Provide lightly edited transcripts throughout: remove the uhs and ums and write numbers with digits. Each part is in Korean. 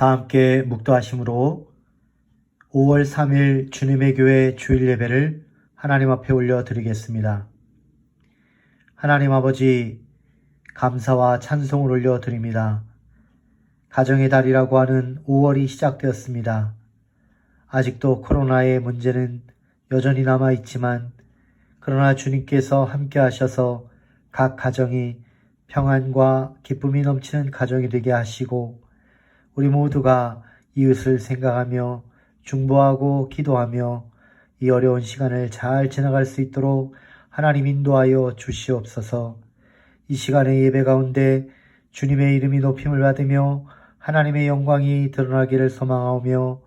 다 함께 묵도하심으로 5월 3일 주님의 교회 주일 예배를 하나님 앞에 올려드리겠습니다. 하나님 아버지, 감사와 찬송을 올려드립니다. 가정의 달이라고 하는 5월이 시작되었습니다. 아직도 코로나의 문제는 여전히 남아있지만 그러나 주님께서 함께 하셔서 각 가정이 평안과 기쁨이 넘치는 가정이 되게 하시고 우리 모두가 이웃을 생각하며 중보하고 기도하며 이 어려운 시간을 잘 지나갈 수 있도록 하나님 인도하여 주시옵소서. 이 시간의 예배 가운데 주님의 이름이 높임을 받으며 하나님의 영광이 드러나기를 소망하오며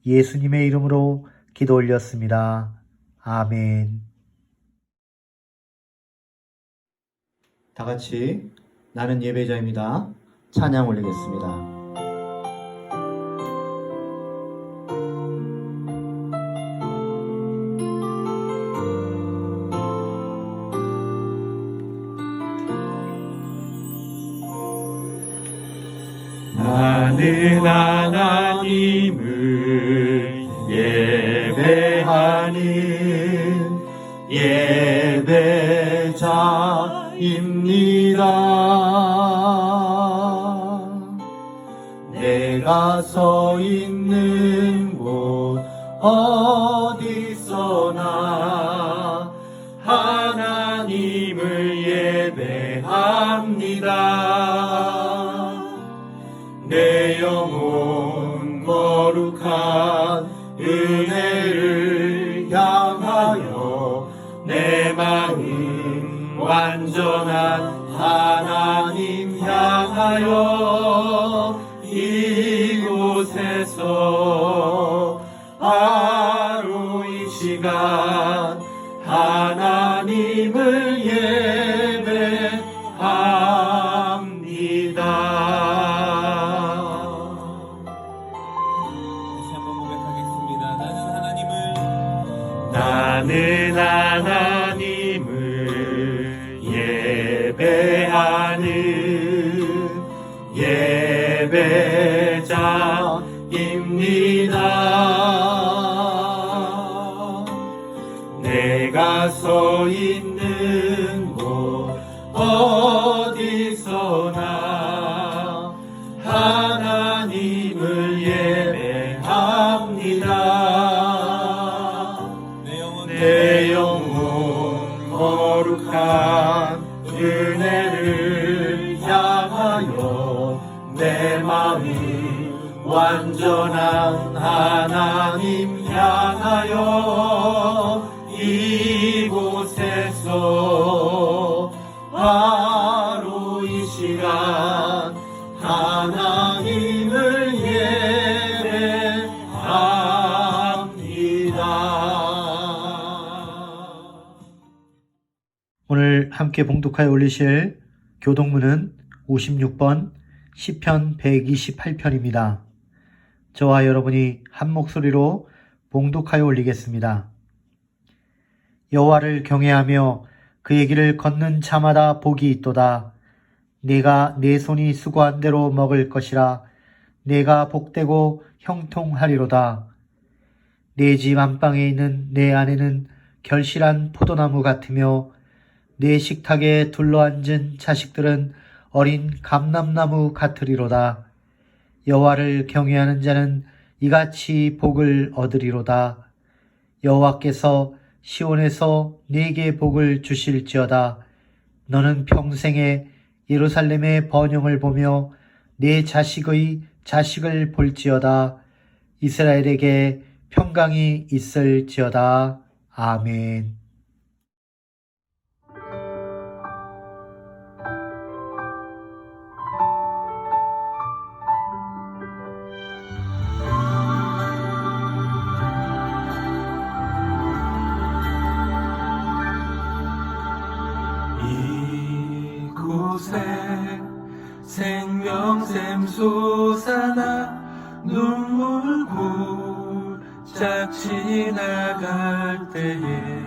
예수님의 이름으로 기도 올렸습니다. 아멘. 다 같이 나는 예배자입니다. 찬양 올리겠습니다. 나는 하나님을 예배하는 예배자입니다. 내가 서 있는 곳 어디서나 하나님을 예배합니다. 내 영혼 거룩한 은혜를 향하여 내 마음 완전한 하나님 향하여 이곳에서 바로 이 시간 하나님을 예배합니다. 나는 하나님을 예배하는 예배자입니다. 내가 서 있는 곳 어디서나 하나님을 예배합니다. 내 영혼 거룩한 은혜를 향하여 내 마음 완전한 하나님 향하여 이곳에서 바로 이 시간 하나님을 오늘 함께 봉독하여 올리실 교독문은 56번 시편 128편입니다. 저와 여러분이 한 목소리로 봉독하여 올리겠습니다. 여호와를 경외하며 그의 길을 걷는 자마다 복이 있도다. 내가 내 손이 수고한 대로 먹을 것이라. 내가 복되고 형통하리로다. 내 집 안방에 있는 내 아내는 결실한 포도나무 같으며 내 식탁에 둘러앉은 자식들은 어린 감람나무 같으리로다. 여호와를 경외하는 자는 이같이 복을 얻으리로다. 여호와께서 시온에서 네게 복을 주실지어다. 너는 평생에 예루살렘의 번영을 보며 내 자식의 자식을 볼지어다. 이스라엘에게 평강이 있을지어다. 아멘. 이곳에 생명샘 솟아나 눈물 골짝 지나갈 때에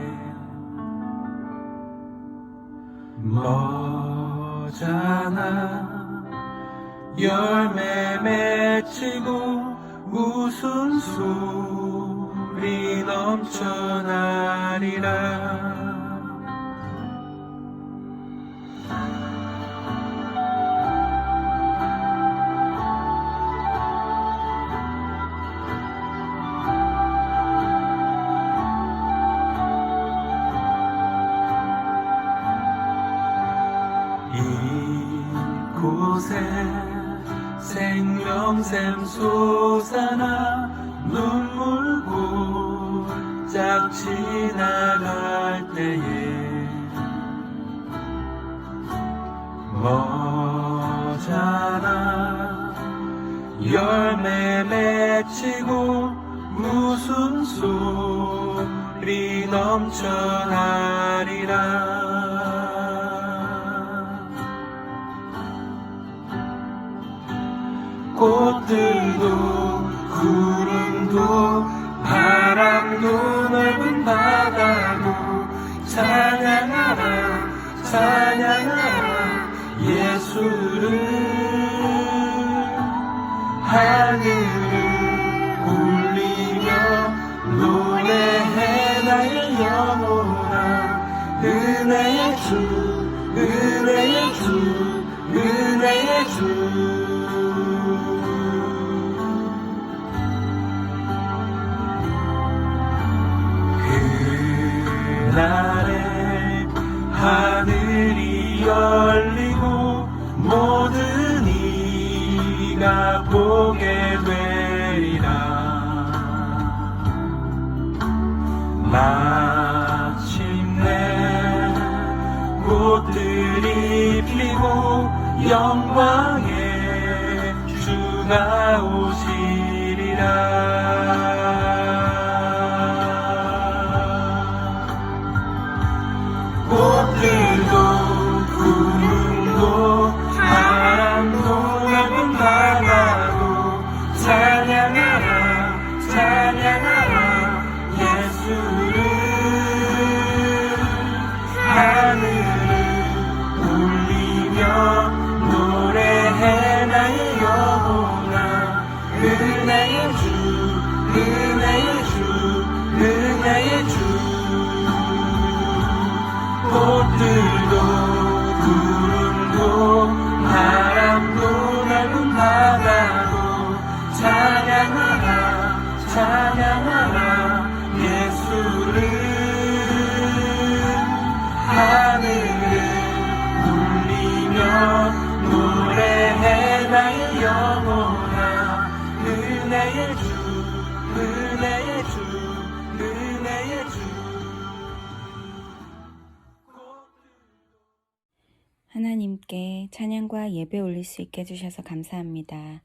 머잖아 열매 맺지 맺히고 웃음소리 넘쳐나리라. 이곳에 생명샘 솟아나 눈물 골짝 지나갈 때에 머자나 열매 맺히고 웃음소리 넘쳐나리라. 꽃들도 구름도 바람도 넓은 바다도 찬양하라 찬양하라 예수를. 하늘을 울리며 노래해 나의 영혼아. 은혜의 주 은혜의 주 은혜의 주. 그날에 하늘이 열리고 모든 이가 보게 되리라. 마침내 꽃들이 피고 영광의 주가 오시리라. 꽃들도 구름도 바람도 넓은 바다도 찬양하라 찬양하라 예수를. 하늘을 울리며 노래해 나의 영혼아. 은혜의 주 은혜의 주 은혜의 주. 꽃들도 구름도 바람도 넓은 바다도 찬양하라 찬양하라 예수를. 하늘을 울리며 노래해 나의 영혼아. 은혜의 주 은혜의 주 은혜의 주. 하나님께 찬양과 예배 올릴 수 있게 해주셔서 감사합니다.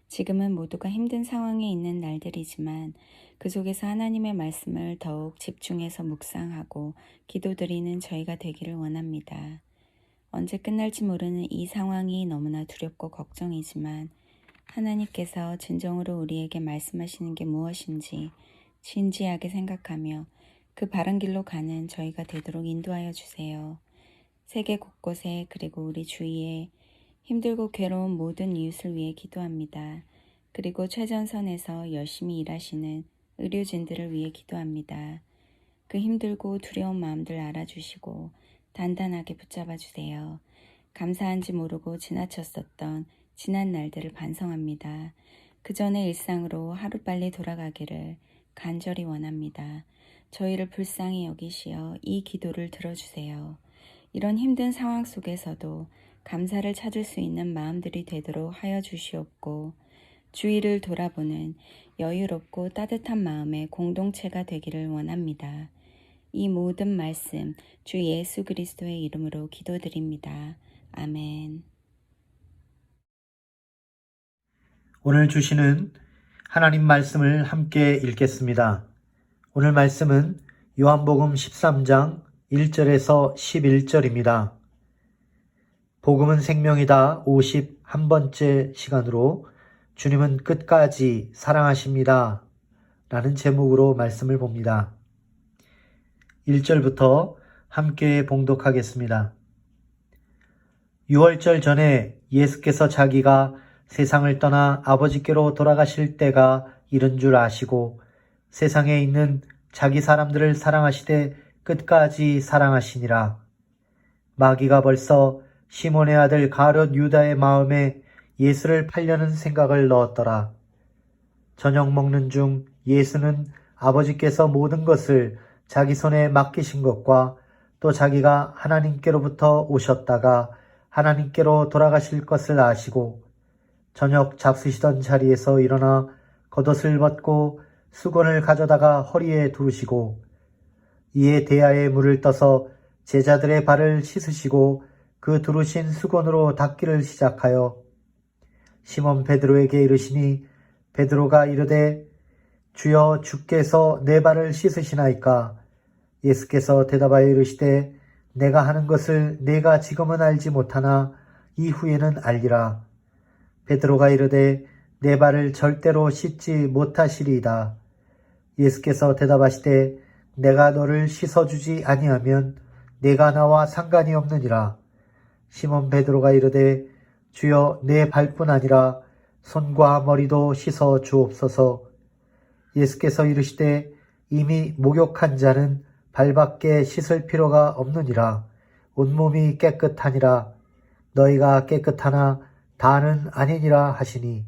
지금은 모두가 힘든 상황에 있는 날들이지만 그 속에서 하나님의 말씀을 더욱 집중해서 묵상하고 기도드리는 저희가 되기를 원합니다. 언제 끝날지 모르는 이 상황이 너무나 두렵고 걱정이지만 하나님께서 진정으로 우리에게 말씀하시는 게 무엇인지 진지하게 생각하며 그 바른 길로 가는 저희가 되도록 인도하여 주세요. 세계 곳곳에 그리고 우리 주위에 힘들고 괴로운 모든 이웃을 위해 기도합니다. 그리고 최전선에서 열심히 일하시는 의료진들을 위해 기도합니다. 그 힘들고 두려운 마음들 알아주시고 단단하게 붙잡아 주세요. 감사한지 모르고 지나쳤었던 지난 날들을 반성합니다. 그 전의 일상으로 하루빨리 돌아가기를 간절히 원합니다. 저희를 불쌍히 여기시어 이 기도를 들어주세요. 이런 힘든 상황 속에서도 감사를 찾을 수 있는 마음들이 되도록 하여 주시옵고 주위를 돌아보는 여유롭고 따뜻한 마음의 공동체가 되기를 원합니다. 이 모든 말씀 주 예수 그리스도의 이름으로 기도드립니다. 아멘. 오늘 주시는 하나님 말씀을 함께 읽겠습니다. 오늘 말씀은 요한복음 13장 1절에서 11절입니다. 복음은 생명이다 51번째 시간으로 주님은 끝까지 사랑하십니다 라는 제목으로 말씀을 봅니다. 1절부터 함께 봉독하겠습니다. 6월절 전에 예수께서 자기가 세상을 떠나 아버지께로 돌아가실 때가 이른 줄 아시고 세상에 있는 자기 사람들을 사랑하시되 끝까지 사랑하시니라. 마귀가 벌써 시몬의 아들 가룟 유다의 마음에 예수를 팔려는 생각을 넣었더라. 저녁 먹는 중 예수는 아버지께서 모든 것을 자기 손에 맡기신 것과 또 자기가 하나님께로부터 오셨다가 하나님께로 돌아가실 것을 아시고 저녁 잡수시던 자리에서 일어나 겉옷을 벗고 수건을 가져다가 허리에 두르시고 이에 대야에 물을 떠서 제자들의 발을 씻으시고 그 두르신 수건으로 닦기를 시작하여 시몬 베드로에게 이르시니 베드로가 이르되 주여 주께서 내 발을 씻으시나이까. 예수께서 대답하여 이르시되 내가 하는 것을 내가 지금은 알지 못하나 이후에는 알리라. 베드로가 이르되 내 발을 절대로 씻지 못하시리이다. 예수께서 대답하시되 내가 너를 씻어주지 아니하면 내가 나와 상관이 없느니라. 시몬 베드로가 이르되 주여 내 발뿐 아니라 손과 머리도 씻어 주옵소서. 예수께서 이르시되 이미 목욕한 자는 발밖에 씻을 필요가 없느니라. 온몸이 깨끗하니라. 너희가 깨끗하나 다는 아니니라 하시니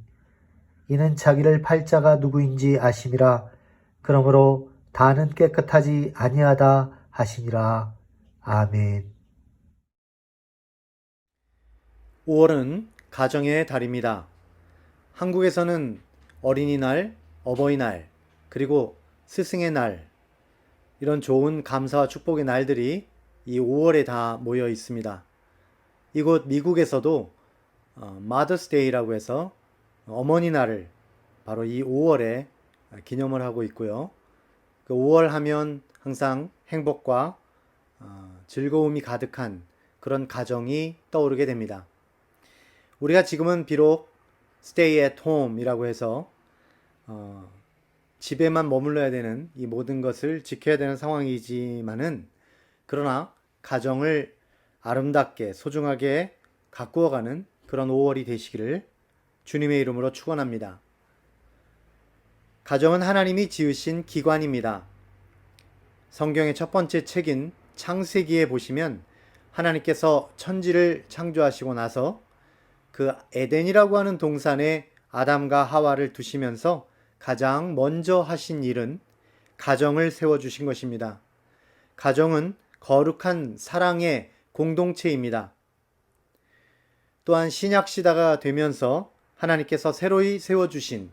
이는 자기를 팔 자가 누구인지 아심이라. 그러므로 다는 깨끗하지 아니하다 하시니라. 아멘. 5월은 가정의 달입니다. 한국에서는 어린이날, 어버이날, 그리고 스승의 날, 이런 좋은 감사와 축복의 날들이 이 5월에 다 모여 있습니다. 이곳 미국에서도 Mother's Day라고 해서 어머니 날을 바로 이 5월에 기념을 하고 있고요. 그 5월 하면 항상 행복과 즐거움이 가득한 그런 가정이 떠오르게 됩니다. 우리가 지금은 비록 Stay at home 이라고 해서 집에만 머물러야 되는 이 모든 것을 지켜야 되는 상황이지만은 그러나 가정을 아름답게 소중하게 가꾸어가는 그런 5월이 되시기를 주님의 이름으로 축원합니다. 가정은 하나님이 지으신 기관입니다. 성경의 첫 번째 책인 창세기에 보시면 하나님께서 천지를 창조하시고 나서 그 에덴이라고 하는 동산에 아담과 하와를 두시면서 가장 먼저 하신 일은 가정을 세워주신 것입니다. 가정은 거룩한 사랑의 공동체입니다. 또한 신약 시대가 되면서 하나님께서 새로이 세워주신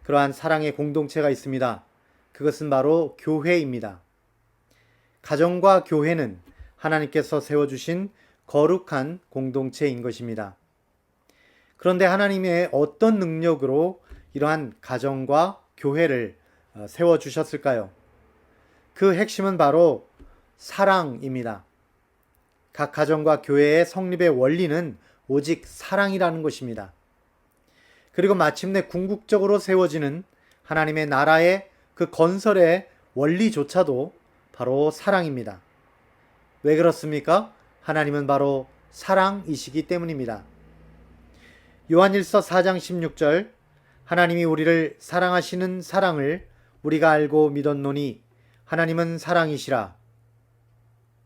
그러한 사랑의 공동체가 있습니다. 그것은 바로 교회입니다. 가정과 교회는 하나님께서 세워주신 거룩한 공동체인 것입니다. 그런데 하나님의 어떤 능력으로 이러한 가정과 교회를 세워주셨을까요? 그 핵심은 바로 사랑입니다. 각 가정과 교회의 성립의 원리는 오직 사랑이라는 것입니다. 그리고 마침내 궁극적으로 세워지는 하나님의 나라의 그 건설의 원리조차도 바로 사랑입니다. 왜 그렇습니까? 하나님은 바로 사랑이시기 때문입니다. 요한일서 4장 16절 하나님이 우리를 사랑하시는 사랑을 우리가 알고 믿었노니 하나님은 사랑이시라.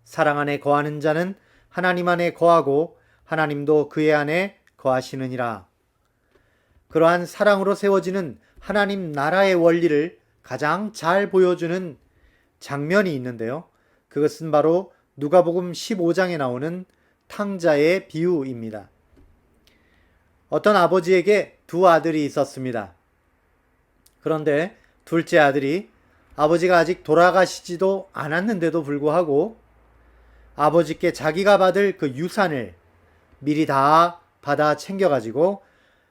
사랑 안에 거하는 자는 하나님 안에 거하고 하나님도 그의 안에 거하시느니라. 그러한 사랑으로 세워지는 하나님 나라의 원리를 가장 잘 보여주는 장면이 있는데요. 그것은 바로 누가복음 15장에 나오는 탕자의 비유입니다. 어떤 아버지에게 두 아들이 있었습니다. 그런데 둘째 아들이 아버지가 아직 돌아가시지도 않았는데도 불구하고 아버지께 자기가 받을 그 유산을 미리 다 받아 챙겨가지고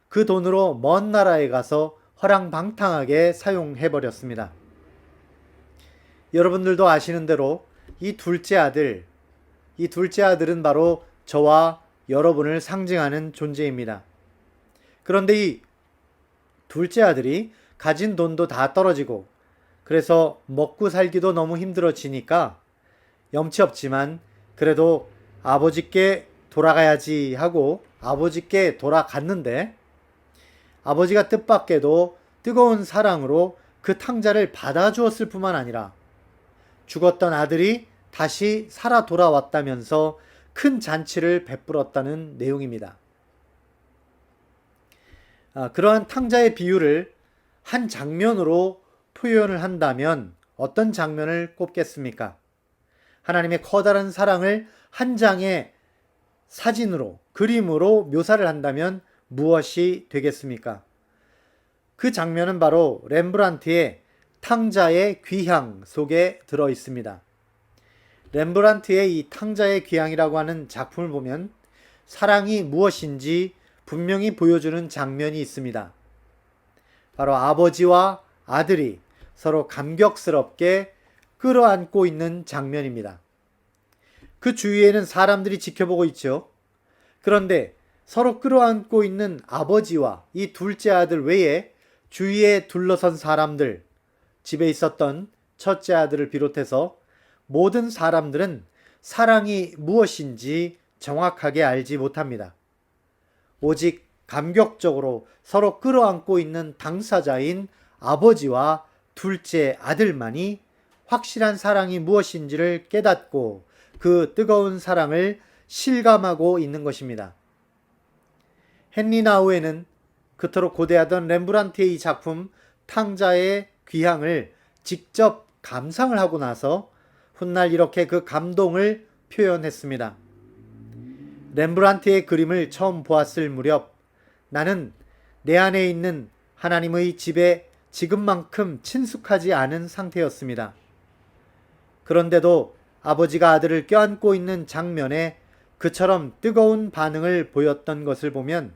그 돈으로 먼 나라에 가서 허랑방탕하게 사용해버렸습니다. 여러분들도 아시는 대로 이 둘째 아들은 바로 저와 여러분을 상징하는 존재입니다. 그런데 이 둘째 아들이 가진 돈도 다 떨어지고 그래서 먹고 살기도 너무 힘들어지니까 염치 없지만 그래도 아버지께 돌아가야지 하고 아버지께 돌아갔는데 아버지가 뜻밖에도 뜨거운 사랑으로 그 탕자를 받아주었을 뿐만 아니라 죽었던 아들이 다시 살아 돌아왔다면서 큰 잔치를 베풀었다는 내용입니다. 그러한 탕자의 비유를 한 장면으로 표현을 한다면 어떤 장면을 꼽겠습니까? 하나님의 커다란 사랑을 한 장의 사진으로, 그림으로 묘사를 한다면 무엇이 되겠습니까? 그 장면은 바로 렘브란트의 탕자의 귀향 속에 들어 있습니다. 렘브란트의 이 탕자의 귀향이라고 하는 작품을 보면 사랑이 무엇인지 분명히 보여주는 장면이 있습니다. 바로 아버지와 아들이 서로 감격스럽게 끌어안고 있는 장면입니다. 그 주위에는 사람들이 지켜보고 있죠. 그런데 서로 끌어안고 있는 아버지와 이 둘째 아들 외에 주위에 둘러선 사람들, 집에 있었던 첫째 아들을 비롯해서 모든 사람들은 사랑이 무엇인지 정확하게 알지 못합니다. 오직 감격적으로 서로 끌어안고 있는 당사자인 아버지와 둘째 아들만이 확실한 사랑이 무엇인지를 깨닫고 그 뜨거운 사랑을 실감하고 있는 것입니다. 헨리 나우에는 그토록 고대하던 렘브란트의 이 작품 탕자의 귀향을 직접 감상을 하고 나서 훗날 이렇게 그 감동을 표현했습니다. 렘브란트의 그림을 처음 보았을 무렵 나는 내 안에 있는 하나님의 집에 지금만큼 친숙하지 않은 상태였습니다. 그런데도 아버지가 아들을 껴안고 있는 장면에 그처럼 뜨거운 반응을 보였던 것을 보면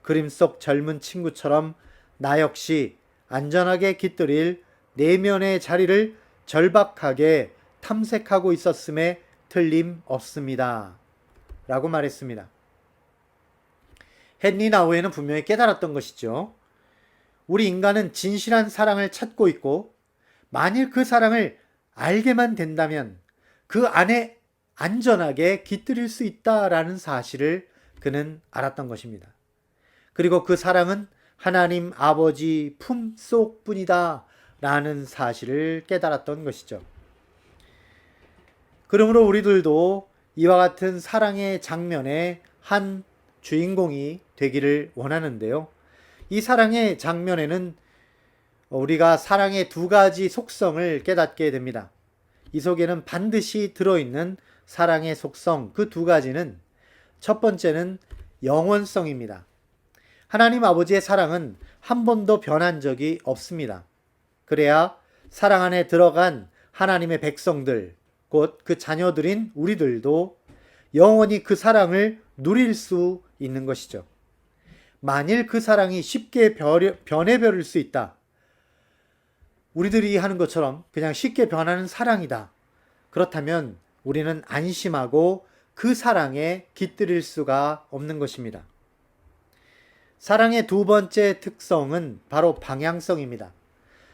그림 속 젊은 친구처럼 나 역시 안전하게 깃들일 내면의 자리를 절박하게 탐색하고 있었음에 틀림없습니다. 라고 말했습니다. 헨리 나우에는 분명히 깨달았던 것이죠. 우리 인간은 진실한 사랑을 찾고 있고 만일 그 사랑을 알게만 된다면 그 안에 안전하게 깃들일 수 있다라는 사실을 그는 알았던 것입니다. 그리고 그 사랑은 하나님 아버지 품속뿐이다 라는 사실을 깨달았던 것이죠. 그러므로 우리들도 이와 같은 사랑의 장면의 한 주인공이 되기를 원하는데요. 이 사랑의 장면에는 우리가 사랑의 두 가지 속성을 깨닫게 됩니다. 이 속에는 반드시 들어있는 사랑의 속성, 그 두 가지는 첫 번째는 영원성입니다. 하나님 아버지의 사랑은 한 번도 변한 적이 없습니다. 그래야 사랑 안에 들어간 하나님의 백성들, 곧 그 자녀들인 우리들도 영원히 그 사랑을 누릴 수 있는 것이죠. 만일 그 사랑이 쉽게 변해버릴 수 있다. 우리들이 하는 것처럼 그냥 쉽게 변하는 사랑이다. 그렇다면 우리는 안심하고 그 사랑에 깃들일 수가 없는 것입니다. 사랑의 두 번째 특성은 바로 방향성입니다.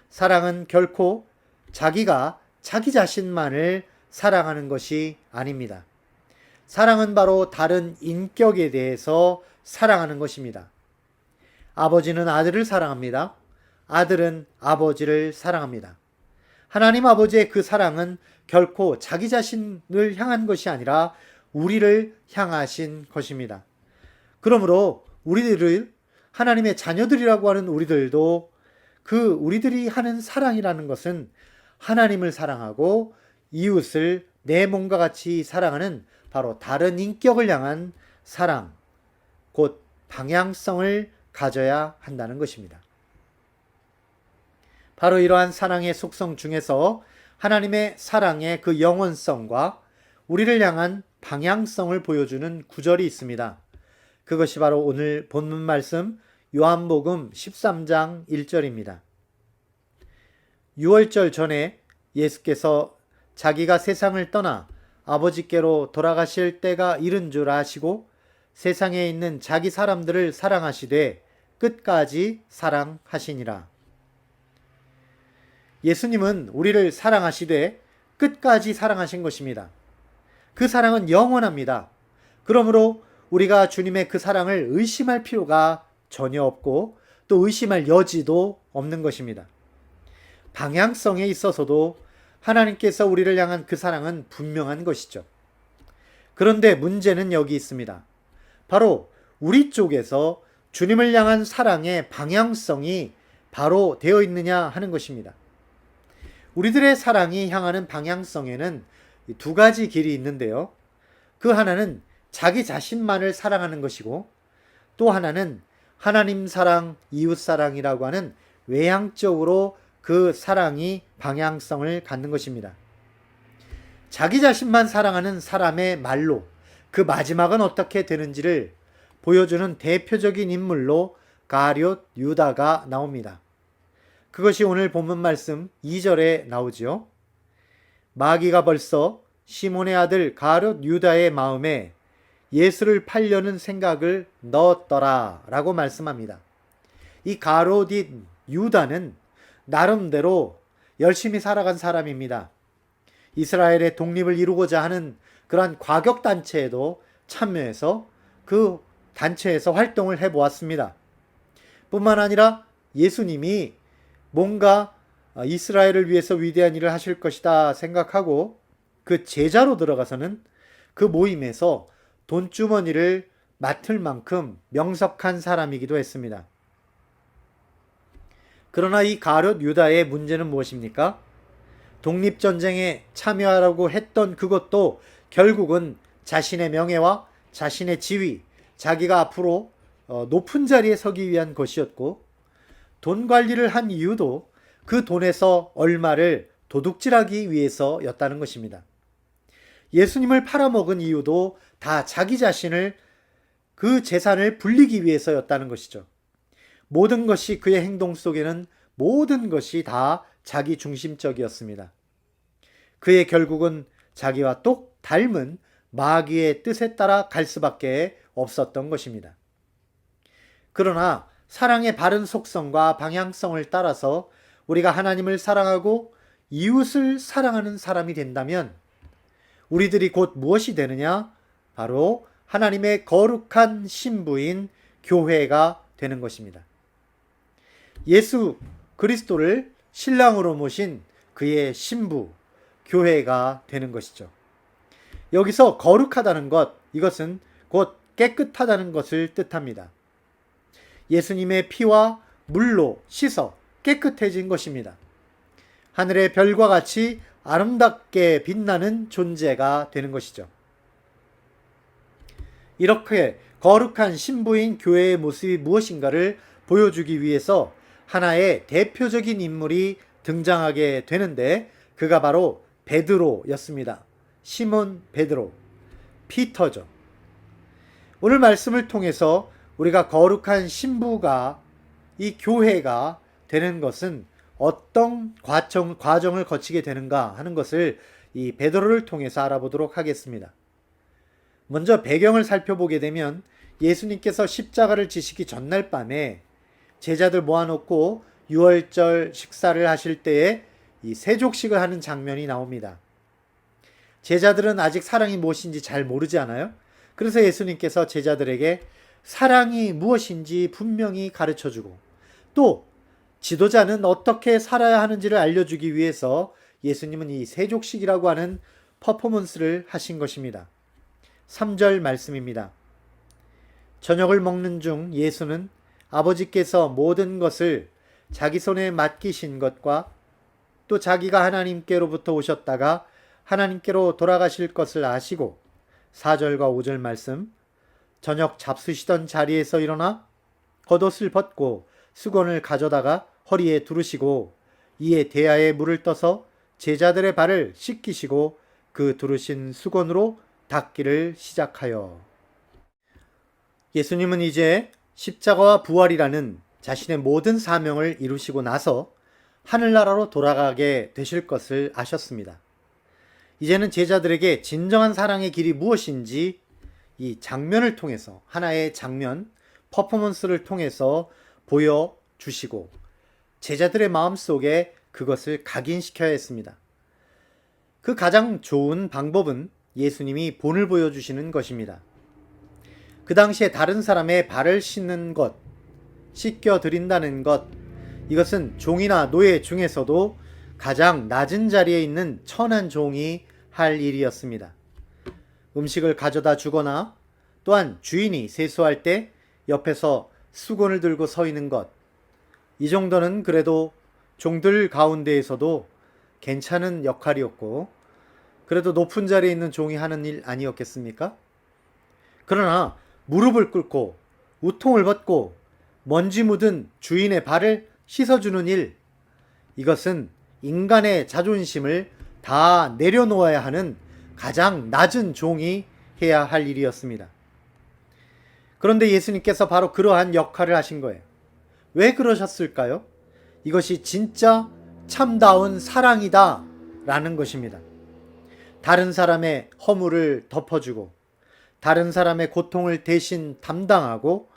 사랑은 결코 자기가 자기 자신만을 사랑하는 것이 아닙니다. 사랑은 바로 다른 인격에 대해서 사랑하는 것입니다. 아버지는 아들을 사랑합니다. 아들은 아버지를 사랑합니다. 하나님 아버지의 그 사랑은 결코 자기 자신을 향한 것이 아니라 우리를 향하신 것입니다. 그러므로 우리들을 하나님의 자녀들이라고 하는 우리들도 그 우리들이 하는 사랑이라는 것은 하나님을 사랑하고 이웃을 내 몸과 같이 사랑하는 바로 다른 인격을 향한 사랑, 곧 방향성을 가져야 한다는 것입니다. 바로 이러한 사랑의 속성 중에서 하나님의 사랑의 그 영원성과 우리를 향한 방향성을 보여주는 구절이 있습니다. 그것이 바로 오늘 본문 말씀 요한복음 13장 1절입니다. 유월절 전에 예수께서 자기가 세상을 떠나 아버지께로 돌아가실 때가 이른 줄 아시고 세상에 있는 자기 사람들을 사랑하시되 끝까지 사랑하시니라. 예수님은 우리를 사랑하시되 끝까지 사랑하신 것입니다. 그 사랑은 영원합니다. 그러므로 우리가 주님의 그 사랑을 의심할 필요가 전혀 없고 또 의심할 여지도 없는 것입니다. 방향성에 있어서도 하나님께서 우리를 향한 그 사랑은 분명한 것이죠. 그런데 문제는 여기 있습니다. 바로 우리 쪽에서 주님을 향한 사랑의 방향성이 바로 되어 있느냐 하는 것입니다. 우리들의 사랑이 향하는 방향성에는 두 가지 길이 있는데요. 그 하나는 자기 자신만을 사랑하는 것이고, 또 하나는 하나님 사랑, 이웃 사랑이라고 하는 외향적으로 그 사랑이 방향성을 갖는 것입니다. 자기 자신만 사랑하는 사람의 말로 그 마지막은 어떻게 되는지를 보여주는 대표적인 인물로 가룟 유다가 나옵니다. 그것이 오늘 본문 말씀 2절에 나오지요. 마귀가 벌써 시몬의 아들 가룟 유다의 마음에 예수를 팔려는 생각을 넣었더라 라고 말씀합니다. 이 가룟 유다는 나름대로 열심히 살아간 사람입니다. 이스라엘의 독립을 이루고자 하는 그러한 과격단체에도 참여해서 그 단체에서 활동을 해보았습니다. 뿐만 아니라 예수님이 뭔가 이스라엘을 위해서 위대한 일을 하실 것이다 생각하고 그 제자로 들어가서는 그 모임에서 돈주머니를 맡을 만큼 명석한 사람이기도 했습니다. 그러나 이 가룟 유다의 문제는 무엇입니까? 독립전쟁에 참여하라고 했던 그것도 결국은 자신의 명예와 자신의 지위, 자기가 앞으로 높은 자리에 서기 위한 것이었고, 돈 관리를 한 이유도 그 돈에서 얼마를 도둑질하기 위해서였다는 것입니다. 예수님을 팔아먹은 이유도 다 자기 자신을, 그 재산을 불리기 위해서였다는 것이죠. 모든 것이, 그의 행동 속에는 모든 것이 다 자기 중심적이었습니다. 그의 결국은 자기와 똑 닮은 마귀의 뜻에 따라 갈 수밖에 없었던 것입니다. 그러나 사랑의 바른 속성과 방향성을 따라서 우리가 하나님을 사랑하고 이웃을 사랑하는 사람이 된다면 우리들이 곧 무엇이 되느냐? 바로 하나님의 거룩한 신부인 교회가 되는 것입니다. 예수 그리스도를 신랑으로 모신 그의 신부, 교회가 되는 것이죠. 여기서 거룩하다는 것, 이것은 곧 깨끗하다는 것을 뜻합니다. 예수님의 피와 물로 씻어 깨끗해진 것입니다. 하늘의 별과 같이 아름답게 빛나는 존재가 되는 것이죠. 이렇게 거룩한 신부인 교회의 모습이 무엇인가를 보여주기 위해서 하나의 대표적인 인물이 등장하게 되는데, 그가 바로 베드로였습니다. 시몬 베드로, 피터죠. 오늘 말씀을 통해서 우리가 거룩한 신부가, 이 교회가 되는 것은 어떤 과정을 거치게 되는가 하는 것을 이 베드로를 통해서 알아보도록 하겠습니다. 먼저 배경을 살펴보게 되면 예수님께서 십자가를 지시기 전날 밤에 제자들 모아놓고 유월절 식사를 하실 때에 이 세족식을 하는 장면이 나옵니다. 제자들은 아직 사랑이 무엇인지 잘 모르지 않아요? 그래서 예수님께서 제자들에게 사랑이 무엇인지 분명히 가르쳐주고, 또 지도자는 어떻게 살아야 하는지를 알려주기 위해서 예수님은 이 세족식이라고 하는 퍼포먼스를 하신 것입니다. 3절 말씀입니다. 저녁을 먹는 중 예수는 아버지께서 모든 것을 자기 손에 맡기신 것과 또 자기가 하나님께로부터 오셨다가 하나님께로 돌아가실 것을 아시고, 4절과 5절 말씀, 저녁 잡수시던 자리에서 일어나 겉옷을 벗고 수건을 가져다가 허리에 두르시고 이에 대야에 물을 떠서 제자들의 발을 씻기시고 그 두르신 수건으로 닦기를 시작하여. 예수님은 이제 십자가와 부활이라는 자신의 모든 사명을 이루시고 나서 하늘나라로 돌아가게 되실 것을 아셨습니다. 이제는 제자들에게 진정한 사랑의 길이 무엇인지 이 장면을 통해서, 하나의 장면, 퍼포먼스를 통해서 보여주시고 제자들의 마음속에 그것을 각인시켜야 했습니다. 그 가장 좋은 방법은 예수님이 본을 보여주시는 것입니다. 그 당시에 다른 사람의 발을 씻는 것, 씻겨 드린다는 것, 이것은 종이나 노예 중에서도 가장 낮은 자리에 있는 천한 종이 할 일이었습니다. 음식을 가져다 주거나 또한 주인이 세수할 때 옆에서 수건을 들고 서 있는 것, 이 정도는 그래도 종들 가운데에서도 괜찮은 역할이었고, 그래도 높은 자리에 있는 종이 하는 일 아니었겠습니까? 그러나 무릎을 꿇고 우통을 벗고 먼지 묻은 주인의 발을 씻어주는 일, 이것은 인간의 자존심을 다 내려놓아야 하는 가장 낮은 종이 해야 할 일이었습니다. 그런데 예수님께서 바로 그러한 역할을 하신 거예요. 왜 그러셨을까요? 이것이 진짜 참다운 사랑이다 라는 것입니다. 다른 사람의 허물을 덮어주고, 다른 사람의 고통을 대신 담당하고,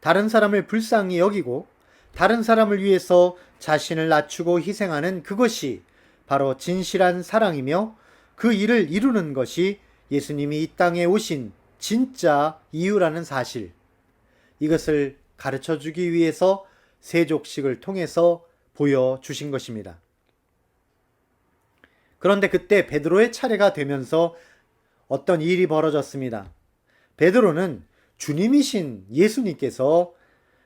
다른 사람을 불쌍히 여기고, 다른 사람을 위해서 자신을 낮추고 희생하는 그것이 바로 진실한 사랑이며, 그 일을 이루는 것이 예수님이 이 땅에 오신 진짜 이유라는 사실, 이것을 가르쳐 주기 위해서 세족식을 통해서 보여주신 것입니다. 그런데 그때 베드로의 차례가 되면서 어떤 일이 벌어졌습니다. 베드로는 주님이신 예수님께서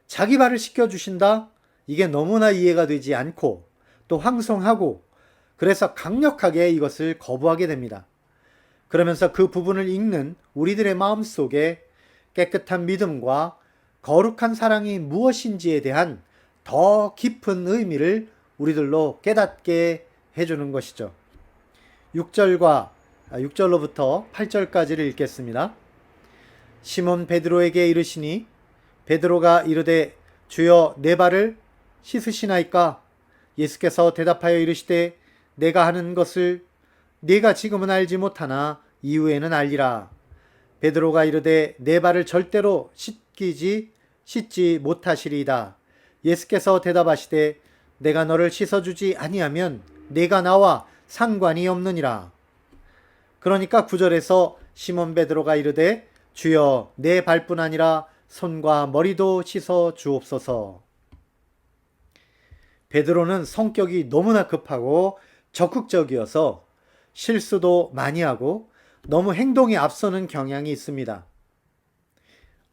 자기 발을 씻겨주신다? 이게 너무나 이해가 되지 않고 또 황송하고, 그래서 강력하게 이것을 거부하게 됩니다. 그러면서 그 부분을 읽는 우리들의 마음속에 깨끗한 믿음과 거룩한 사랑이 무엇인지에 대한 더 깊은 의미를 우리들로 깨닫게 해주는 것이죠. 6절로부터 8절까지를 읽겠습니다. 시몬 베드로에게 이르시니 베드로가 이르되 주여 내 발을 씻으시나이까? 예수께서 대답하여 이르시되 내가 하는 것을 네가 지금은 알지 못하나 이후에는 알리라. 베드로가 이르되 내 발을 절대로 씻지 못하시리이다. 예수께서 대답하시되 내가 너를 씻어주지 아니하면 내가 나와 상관이 없느니라. 그러니까 9절에서 시몬 베드로가 이르되 주여 내 발뿐 아니라 손과 머리도 씻어 주옵소서. 베드로는 성격이 너무나 급하고 적극적이어서 실수도 많이 하고 너무 행동이 앞서는 경향이 있습니다.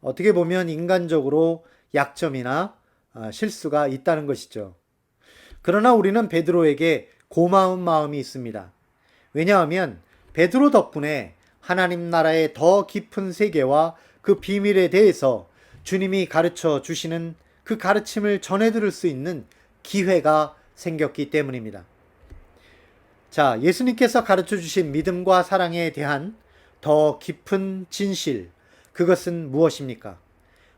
어떻게 보면 인간적으로 약점이나 실수가 있다는 것이죠. 그러나 우리는 베드로에게 고마운 마음이 있습니다. 왜냐하면 베드로 덕분에 하나님 나라의 더 깊은 세계와 그 비밀에 대해서 주님이 가르쳐 주시는 그 가르침을 전해 들을 수 있는 기회가 생겼기 때문입니다. 자, 예수님께서 가르쳐 주신 믿음과 사랑에 대한 더 깊은 진실, 그것은 무엇입니까?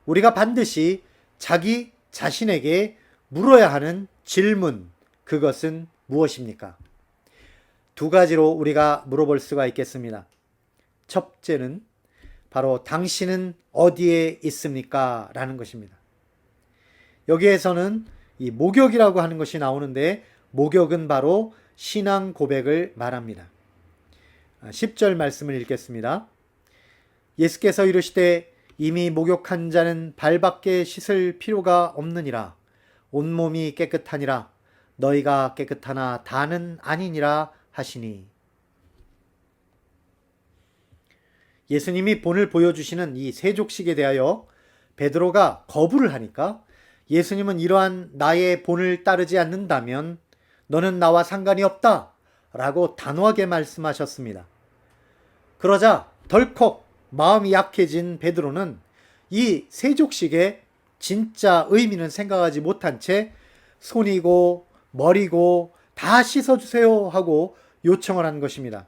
우리가 반드시 자기 자신에게 물어야 하는 질문, 그것은 무엇입니까? 두 가지로 우리가 물어볼 수가 있겠습니다. 첫째는 바로 당신은 어디에 있습니까? 라는 것입니다. 여기에서는 이 목욕이라고 하는 것이 나오는데, 목욕은 바로 신앙 고백을 말합니다. 10절 말씀을 읽겠습니다. 예수께서 이르시되 이미 목욕한 자는 발밖에 씻을 필요가 없느니라. 온몸이 깨끗하니라. 너희가 깨끗하나 다는 아니니라 하시니. 예수님이 본을 보여주시는 이 세족식에 대하여 베드로가 거부를 하니까 예수님은 이러한 나의 본을 따르지 않는다면 너는 나와 상관이 없다 라고 단호하게 말씀하셨습니다. 그러자 덜컥 마음이 약해진 베드로는 이 세족식의 진짜 의미는 생각하지 못한 채 손이고 머리고 다 씻어주세요 하고 요청을 한 것입니다.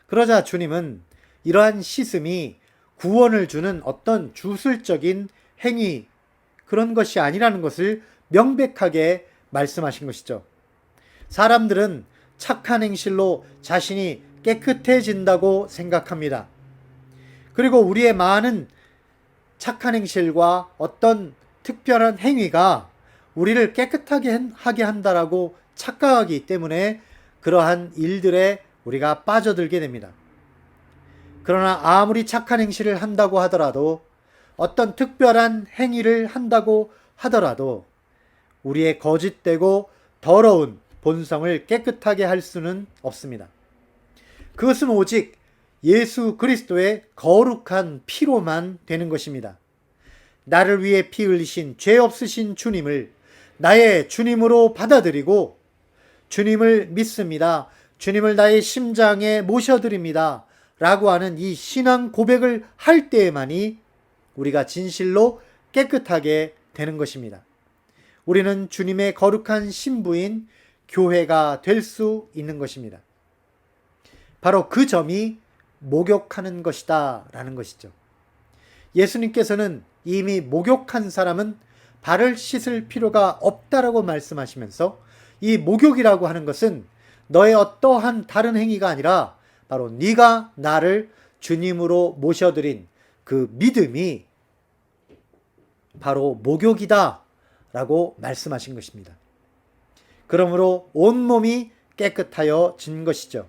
그러자 주님은 이러한 씻음이 구원을 주는 어떤 주술적인 행위, 그런 것이 아니라는 것을 명백하게 말씀하신 것이죠. 사람들은 착한 행실로 자신이 깨끗해진다고 생각합니다. 그리고 우리의 많은 착한 행실과 어떤 특별한 행위가 우리를 깨끗하게 하게 한다라고 착각하기 때문에 그러한 일들에 우리가 빠져들게 됩니다. 그러나 아무리 착한 행실을 한다고 하더라도, 어떤 특별한 행위를 한다고 하더라도 우리의 거짓되고 더러운 본성을 깨끗하게 할 수는 없습니다. 그것은 오직 예수 그리스도의 거룩한 피로만 되는 것입니다. 나를 위해 피 흘리신 죄 없으신 주님을 나의 주님으로 받아들이고 주님을 믿습니다. 주님을 나의 심장에 모셔드립니다. 라고 하는 이 신앙 고백을 할 때에만이 우리가 진실로 깨끗하게 되는 것입니다. 우리는 주님의 거룩한 신부인 교회가 될 수 있는 것입니다. 바로 그 점이 목욕하는 것이다 라는 것이죠. 예수님께서는 이미 목욕한 사람은 발을 씻을 필요가 없다라고 말씀하시면서 이 목욕이라고 하는 것은 너의 어떠한 다른 행위가 아니라 바로 네가 나를 주님으로 모셔드린 그 믿음이 바로 목욕이다 라고 말씀하신 것입니다. 그러므로 온몸이 깨끗하여진 것이죠.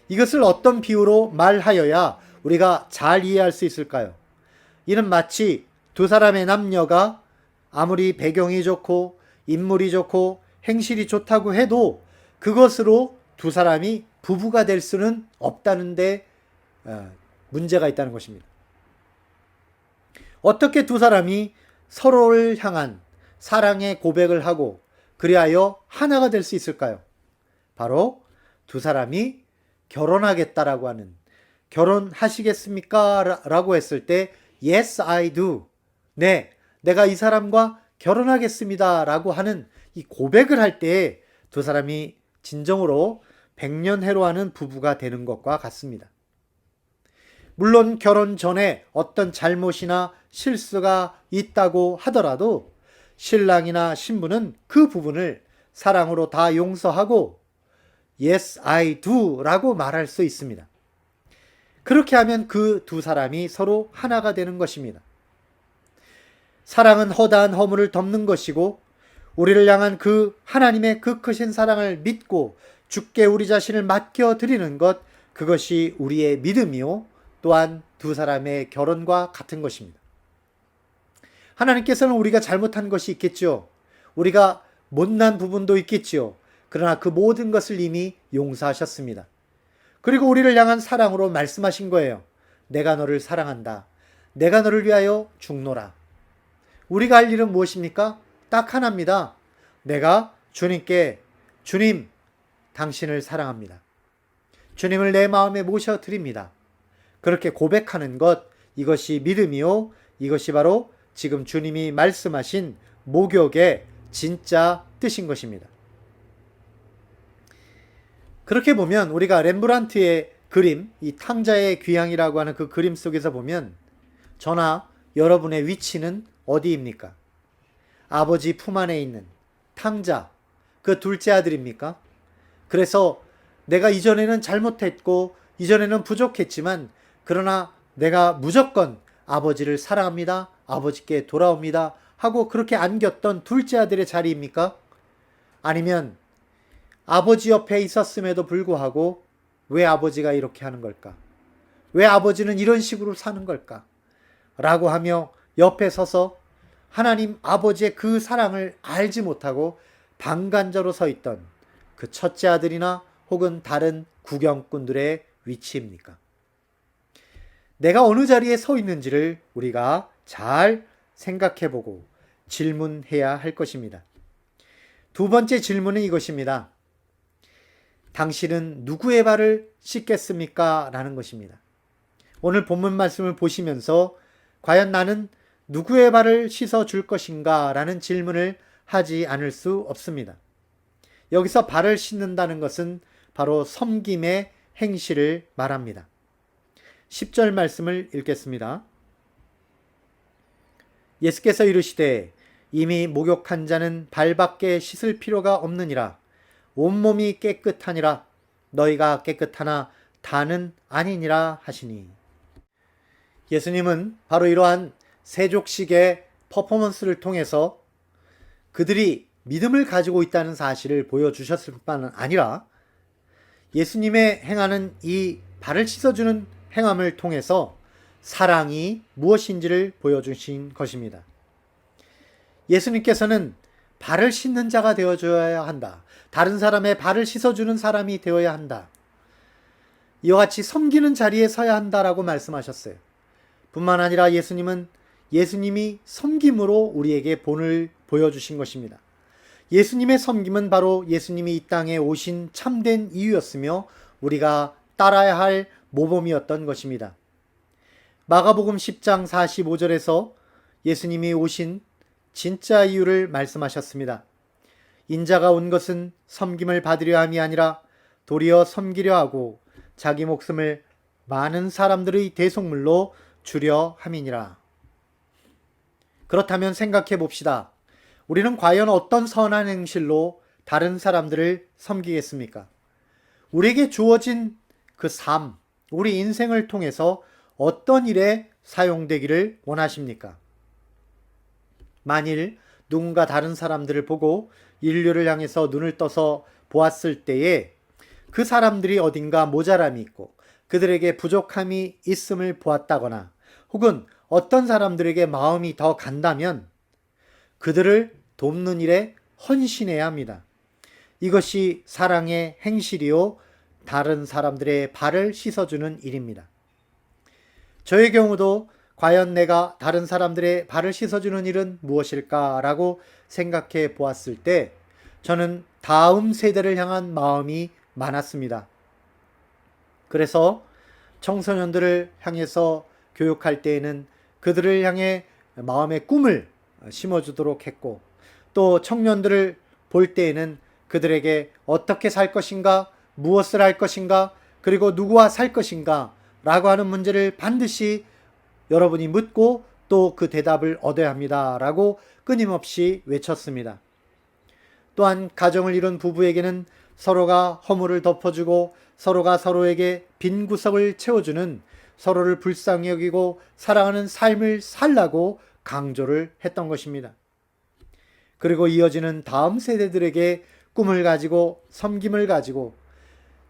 이것을 어떤 비유로 말하여야 우리가 잘 이해할 수 있을까요? 이는 마치 두 사람의 남녀가 아무리 배경이 좋고 인물이 좋고 행실이 좋다고 해도 그것으로 두 사람이 부부가 될 수는 없다는데 문제가 있다는 것입니다. 어떻게 두 사람이 서로를 향한 사랑의 고백을 하고 그리하여 하나가 될 수 있을까요? 바로 두 사람이 결혼하겠다라고 하는, 결혼하시겠습니까? 라고 했을 때 Yes, I do. 네, 내가 이 사람과 결혼하겠습니다. 라고 하는 이 고백을 할 때 두 사람이 진정으로 백년해로하는 부부가 되는 것과 같습니다. 물론 결혼 전에 어떤 잘못이나 실수가 있다고 하더라도 신랑이나 신부는 그 부분을 사랑으로 다 용서하고 Yes, I do 라고 말할 수 있습니다. 그렇게 하면 그 두 사람이 서로 하나가 되는 것입니다. 사랑은 허다한 허물을 덮는 것이고 우리를 향한 그 하나님의 그 크신 사랑을 믿고 주께 우리 자신을 맡겨드리는 것, 그것이 우리의 믿음이요 또한 두 사람의 결혼과 같은 것입니다. 하나님께서는 우리가 잘못한 것이 있겠죠. 우리가 못난 부분도 있겠지요. 그러나 그 모든 것을 이미 용서하셨습니다. 그리고 우리를 향한 사랑으로 말씀하신 거예요. 내가 너를 사랑한다. 내가 너를 위하여 죽노라. 우리가 할 일은 무엇입니까? 딱 하나입니다. 내가 주님께 주님, 당신을 사랑합니다. 주님을 내 마음에 모셔드립니다. 그렇게 고백하는 것, 이것이 믿음이요. 이것이 바로 지금 주님이 말씀하신 목욕의 진짜 뜻인 것입니다. 그렇게 보면 우리가 렘브란트의 그림, 이 탕자의 귀향이라고 하는 그 그림 속에서 보면 저나 여러분의 위치는 어디입니까? 아버지 품 안에 있는 탕자, 그 둘째 아들입니까? 그래서 내가 이전에는 잘못했고 이전에는 부족했지만 그러나 내가 무조건 아버지를 사랑합니다. 아버지께 돌아옵니다. 하고 그렇게 안겼던 둘째 아들의 자리입니까? 아니면 아버지 옆에 있었음에도 불구하고 왜 아버지가 이렇게 하는 걸까? 왜 아버지는 이런 식으로 사는 걸까? 라고 하며 옆에 서서 하나님 아버지의 그 사랑을 알지 못하고 방관자로 서 있던 그 첫째 아들이나 혹은 다른 구경꾼들의 위치입니까? 내가 어느 자리에 서 있는지를 우리가 잘 생각해보고 질문해야 할 것입니다. 두 번째 질문은 이것입니다. 당신은 누구의 발을 씻겠습니까? 라는 것입니다. 오늘 본문 말씀을 보시면서 과연 나는 누구의 발을 씻어 줄 것인가? 라는 질문을 하지 않을 수 없습니다. 여기서 발을 씻는다는 것은 바로 섬김의 행실을 말합니다. 10절 말씀을 읽겠습니다. 예수께서 이르시되 이미 목욕한 자는 발밖에 씻을 필요가 없느니라. 온몸이 깨끗하니라. 너희가 깨끗하나 다는 아니니라 하시니. 예수님은 바로 이러한 세족식의 퍼포먼스를 통해서 그들이 믿음을 가지고 있다는 사실을 보여주셨을 뿐만 아니라 예수님의 행하는 이 발을 씻어주는 행함을 통해서 사랑이 무엇인지를 보여주신 것입니다. 예수님께서는 발을 씻는 자가 되어줘야 한다. 다른 사람의 발을 씻어주는 사람이 되어야 한다. 이와 같이 섬기는 자리에 서야 한다라고 말씀하셨어요. 뿐만 아니라 예수님이 섬김으로 우리에게 본을 보여주신 것입니다. 예수님의 섬김은 바로 예수님이 이 땅에 오신 참된 이유였으며 우리가 따라야 할 모범이었던 것입니다. 마가복음 10장 45절에서 예수님이 오신 진짜 이유를 말씀하셨습니다. 인자가 온 것은 섬김을 받으려 함이 아니라 도리어 섬기려 하고 자기 목숨을 많은 사람들의 대속물로 주려 함이니라. 그렇다면 생각해 봅시다. 우리는 과연 어떤 선한 행실로 다른 사람들을 섬기겠습니까? 우리에게 주어진 그 삶, 우리 인생을 통해서 어떤 일에 사용되기를 원하십니까? 만일 누군가 다른 사람들을 보고 인류를 향해서 눈을 떠서 보았을 때에 그 사람들이 어딘가 모자람이 있고 그들에게 부족함이 있음을 보았다거나 혹은 어떤 사람들에게 마음이 더 간다면 그들을 돕는 일에 헌신해야 합니다. 이것이 사랑의 행실이요 다른 사람들의 발을 씻어주는 일입니다. 저의 경우도 과연 내가 다른 사람들의 발을 씻어주는 일은 무엇일까라고 생각해 보았을 때 저는 다음 세대를 향한 마음이 많았습니다. 그래서 청소년들을 향해서 교육할 때에는 그들을 향해 마음의 꿈을 심어주도록 했고 또 청년들을 볼 때에는 그들에게 어떻게 살 것인가, 무엇을 할 것인가, 그리고 누구와 살 것인가 라고 하는 문제를 반드시 여러분이 묻고 또 그 대답을 얻어야 합니다 라고 끊임없이 외쳤습니다. 또한 가정을 이룬 부부에게는 서로가 허물을 덮어주고 서로가 서로에게 빈 구석을 채워주는 서로를 불쌍히 여기고 사랑하는 삶을 살라고 강조를 했던 것입니다. 그리고 이어지는 다음 세대들에게 꿈을 가지고 섬김을 가지고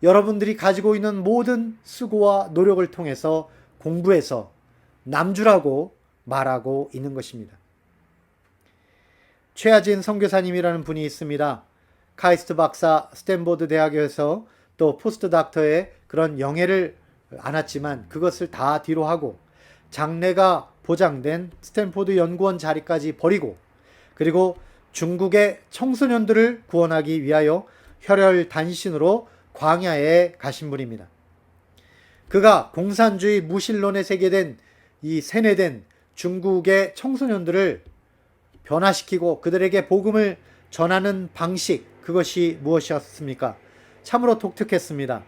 여러분들이 가지고 있는 모든 수고와 노력을 통해서 공부해서 남주라고 말하고 있는 것입니다. 최하진 선교사님이라는 분이 있습니다. 카이스트 박사 스탠포드 대학에서 또 포스트 닥터의 그런 영예를 안았지만 그것을 다 뒤로 하고 장래가 보장된 스탠포드 연구원 자리까지 버리고 그리고 중국의 청소년들을 구원하기 위하여 혈혈단신으로 광야에 가신 분입니다. 그가 공산주의 무신론에 세계된 이 세뇌된 중국의 청소년들을 변화시키고 그들에게 복음을 전하는 방식, 그것이 무엇이었습니까? 참으로 독특했습니다.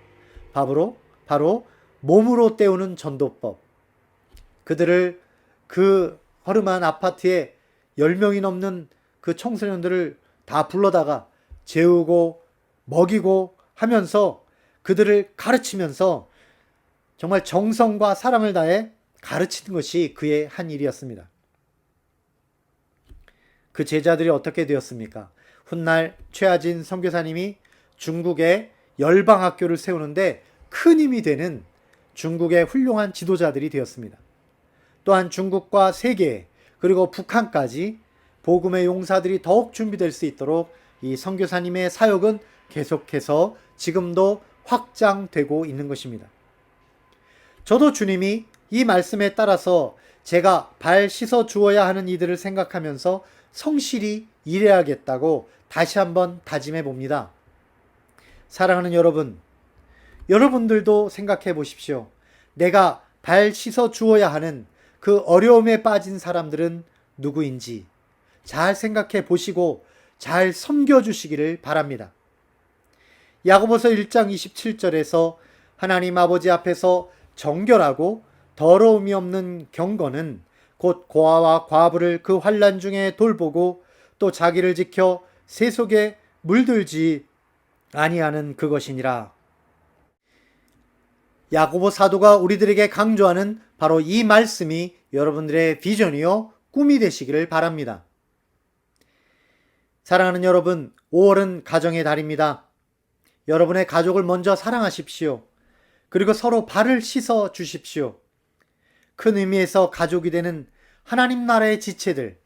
바로 몸으로 때우는 전도법. 그들을 그 허름한 아파트에 10명이 넘는 그 청소년들을 다 불러다가 재우고 먹이고 하면서 그들을 가르치면서 정말 정성과 사랑을 다해 가르치는 것이 그의 한 일이었습니다. 그 제자들이 어떻게 되었습니까? 훗날 최하진 선교사님이 중국의 열방학교를 세우는데 큰 힘이 되는 중국의 훌륭한 지도자들이 되었습니다. 또한 중국과 세계 그리고 북한까지 복음의 용사들이 더욱 준비될 수 있도록 이 선교사님의 사역은 계속해서 지금도 확장되고 있는 것입니다. 저도 주님이 이 말씀에 따라서 제가 발 씻어 주어야 하는 이들을 생각하면서 성실히 일해야겠다고 다시 한번 다짐해 봅니다. 사랑하는 여러분, 여러분들도 생각해 보십시오. 내가 발 씻어 주어야 하는 그 어려움에 빠진 사람들은 누구인지 잘 생각해 보시고 잘 섬겨 주시기를 바랍니다. 야고보서 1장 27절에서 하나님 아버지 앞에서 정결하고 더러움이 없는 경건은 곧 고아와 과부를 그 환난 중에 돌보고 또 자기를 지켜 세속에 물들지 아니하는 그것이니라. 야고보 사도가 우리들에게 강조하는 바로 이 말씀이 여러분들의 비전이요 꿈이 되시기를 바랍니다. 사랑하는 여러분, 5월은 가정의 달입니다. 여러분의 가족을 먼저 사랑하십시오. 그리고 서로 발을 씻어 주십시오. 큰 의미에서 가족이 되는 하나님 나라의 지체들,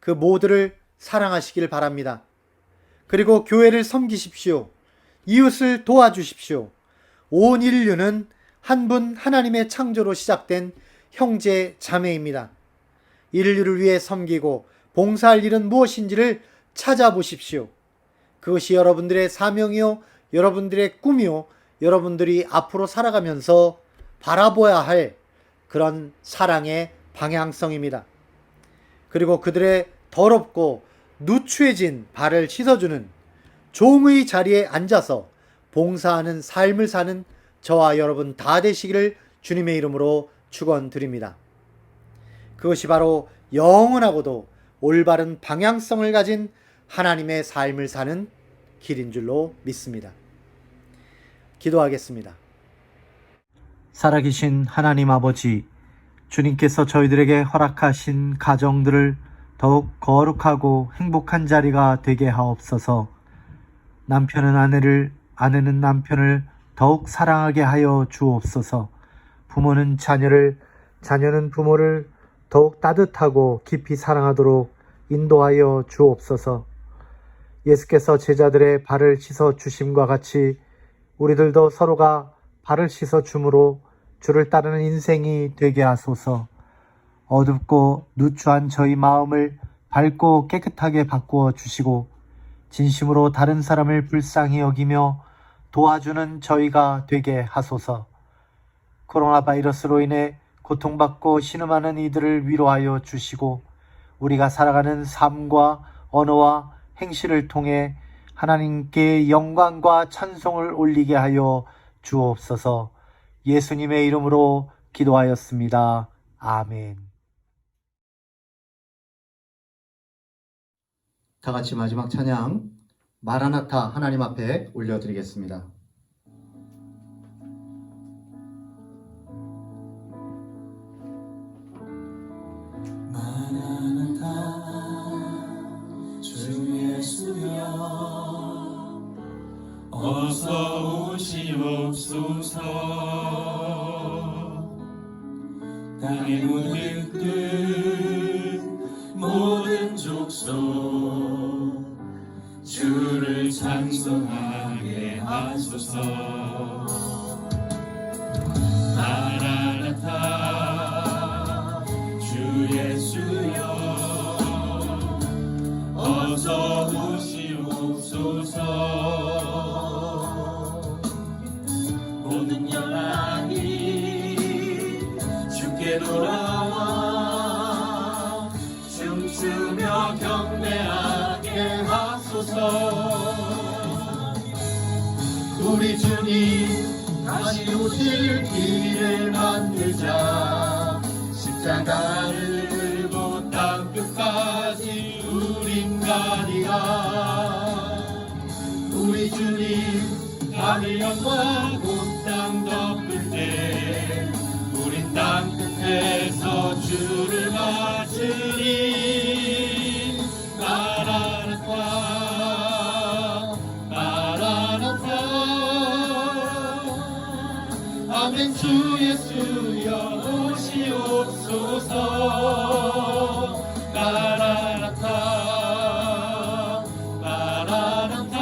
그 모두를 사랑하시길 바랍니다. 그리고 교회를 섬기십시오. 이웃을 도와주십시오. 온 인류는 한 분 하나님의 창조로 시작된 형제 자매입니다. 인류를 위해 섬기고 봉사할 일은 무엇인지를 찾아보십시오. 그것이 여러분들의 사명이요, 여러분들의 꿈이요, 여러분들이 앞으로 살아가면서 바라보아야 할 그런 사랑의 방향성입니다. 그리고 그들의 더럽고 누추해진 발을 씻어주는 종의 자리에 앉아서 봉사하는 삶을 사는 저와 여러분 다 되시기를 주님의 이름으로 축원드립니다. 그것이 바로 영원하고도 올바른 방향성을 가진 하나님의 삶을 사는 길인 줄로 믿습니다. 기도하겠습니다. 살아계신 하나님 아버지, 주님께서 저희들에게 허락하신 가정들을 더욱 거룩하고 행복한 자리가 되게 하옵소서. 남편은 아내를, 아내는 남편을 더욱 사랑하게 하여 주옵소서. 부모는 자녀를, 자녀는 부모를 더욱 따뜻하고 깊이 사랑하도록 인도하여 주옵소서. 예수께서 제자들의 발을 씻어 주심과 같이 우리들도 서로가 발을 씻어 줌으로 주를 따르는 인생이 되게 하소서. 어둡고 누추한 저희 마음을 밝고 깨끗하게 바꾸어 주시고 진심으로 다른 사람을 불쌍히 여기며 도와주는 저희가 되게 하소서. 코로나 바이러스로 인해 고통받고 신음하는 이들을 위로하여 주시고 우리가 살아가는 삶과 언어와 행실을 통해 하나님께 영광과 찬송을 올리게 하여 주옵소서. 예수님의 이름으로 기도하였습니다. 아멘. 다 같이 마지막 찬양 마라나타 하나님 앞에 올려드리겠습니다. 마라나타 주 예수여 어서 오시옵소서. 땅의 모든 끝 모든 족속 주를 찬송하게 하소서. 마라나타 주 예수여 어서 오시옵소서. 모든 영광이 주께 돌아와 춤추며 경배하게 하소서. 우리 주님 다시 오실 길을 만들자. 십자가를 들고 땅끝까지 우린 가리라. 우리 주님 하늘 영광 온 땅 덮을 때 우린 땅끝에서 주를 맞으리. 마라나타 마라나타 아멘. 주 예수여 오시옵소서. 마라나타 마라나타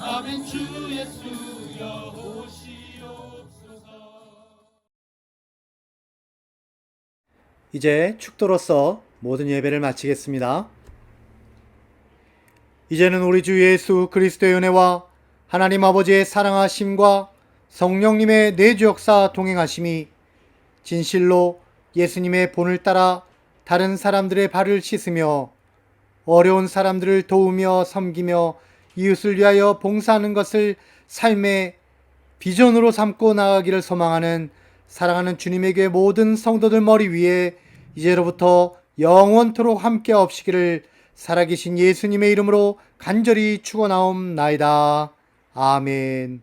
아멘. 주 예수여 오시옵소서. 이제 축도로서 모든 예배를 마치겠습니다. 이제는 우리 주 예수 그리스도의 은혜와 하나님 아버지의 사랑하심과 성령님의 내주 역사 동행하심이 진실로 예수님의 본을 따라 다른 사람들의 발을 씻으며 어려운 사람들을 도우며 섬기며 이웃을 위하여 봉사하는 것을 삶의 비전으로 삼고 나아가기를 소망하는 사랑하는 주님의 교회 모든 성도들 머리 위에 이제로부터 영원토록 함께 없시기를 살아계신 예수님의 이름으로 간절히 축원하옵나이다. 아멘.